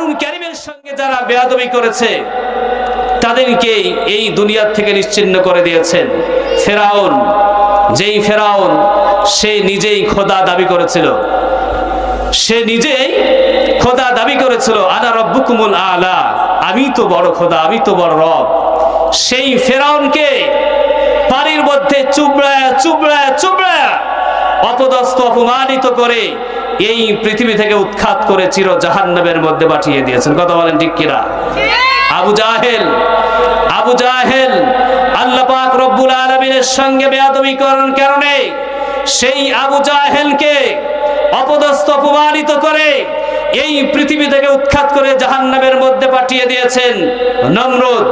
কোরআনুল কারীমের সঙ্গে যারা বেয়াদবি করেছে তাদেরকে এই দুনিয়া থেকে নিশ্চিহ্ন করে দিয়েছেন। ফেরাউন, যেই ফেরাউন সে নিজেই খোদা দাবি করেছিল, সে নিজেই খোদা দাবি করেছিল, আনা রব্বুকুমুল আলা, আমি তো বড় খোদা, আমি তো বড় রব। সেই ফেরাউনকে পানির মধ্যে চুবড়ায়া চুবড়ায়া চুবড়ায়া অপদস্থ অপমানিত করে এই পৃথিবী থেকে উৎখাত করে চির জাহান্নামের মধ্যে পাঠিয়ে দিয়েছেন। কথা বলেন ঠিক কিনা? আবু জাহেল আল্লাহ পাক রব্বুল আলামিনের সঙ্গে বেয়াদবি করার কারণে সেই আবু জাহেলকে অপদস্থ অপমানিত করে এই পৃথিবী থেকে উৎখাত করে জাহান্নামের মধ্যে পাঠিয়ে দিয়েছেন। নমরুদ,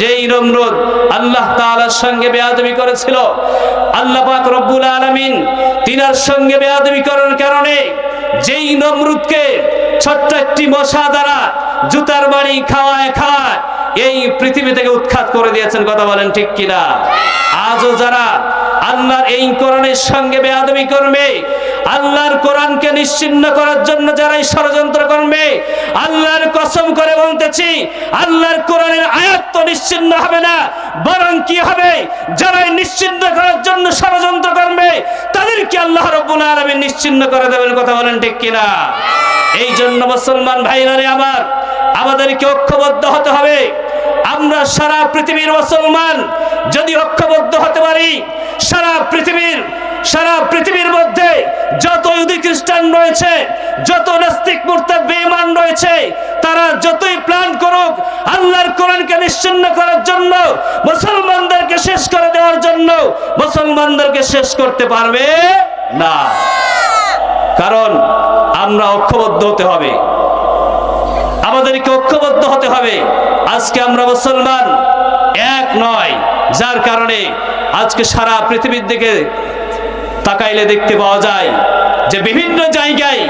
যেই নমরুদ আল্লাহ তাআলার সঙ্গে বেয়াদবি করেছিল, আল্লাহ পাক রব্বুল আলামিন তিনার সঙ্গে বেয়াদবি করার কারণে যেই নমরুদকে ছোট্ট একটি মশা দ্বারা জুতার বাড়ি খাওয়ায় খাওয়ায় এই পৃথিবী থেকে উৎখাত করে দিয়েছেন। কথা বলেন ঠিক কিনা? আজও যারা আল্লাহর এই কোরআনের সঙ্গে বেয়াদবি করবে, আল্লাহর কোরআনকে নিশ্চিহ্ন করার জন্য যারাই ষড়যন্ত্র করবে, আল্লাহর কসম করে বলতেছি, আল্লাহর কোরআনের আয়াত তো নিশ্চিহ্ন হবে না, বরং কি হবে, যারাই নিশ্চিহ্ন করার জন্য ষড়যন্ত্র করবে তাদেরকে আল্লাহ রাব্বুল আলামিন নিশ্চিহ্ন করে দেবেন। কথা বলেন ঠিক কিনা? এই জন্য মুসলমান ভাইরা রে আমার, আমাদেরকে ঐক্যবদ্ধ হতে হবে। আমরা সারা পৃথিবীর মুসলমান যদি ঐক্যবদ্ধ হতে পারি, সারা পৃথিবীর মধ্যে যত ইহুদি খ্রিস্টান রয়েছে, যত নাস্তিক মুরতাদ বেঈমান রয়েছে, তারা যতই প্ল্যান করুক আল্লাহর কোরআনকে নিশ্চিহ্ন করার জন্য, মুসলমানদেরকে শেষ করে দেওয়ার জন্য, মুসলমানদেরকে শেষ করতে পারবে না। কারণ আমরা ঐক্যবদ্ধ হতে হবে, আমাদেরকে ঐক্যবদ্ধ হতে হবে। আজকে আমরা মুসলমান এক নয়, যার কারণে আজকে সারা পৃথিবীর দিকে তাকাইলে দেখতে পাওয়া যায় যে বিভিন্ন জায়গায়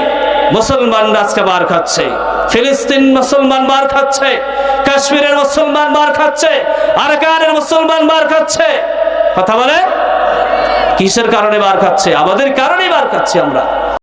মুসলমানরা আজকে মার খাচ্ছে। ফিলিস্তিন মুসলমান মার খাচ্ছে, কাশ্মীরের মুসলমান মার খাচ্ছে, আরাকানের মুসলমান মার খাচ্ছে। কথা বলে কিসের কারণে মার খাচ্ছে? আমাদের কারণেই মার খাচ্ছি আমরা।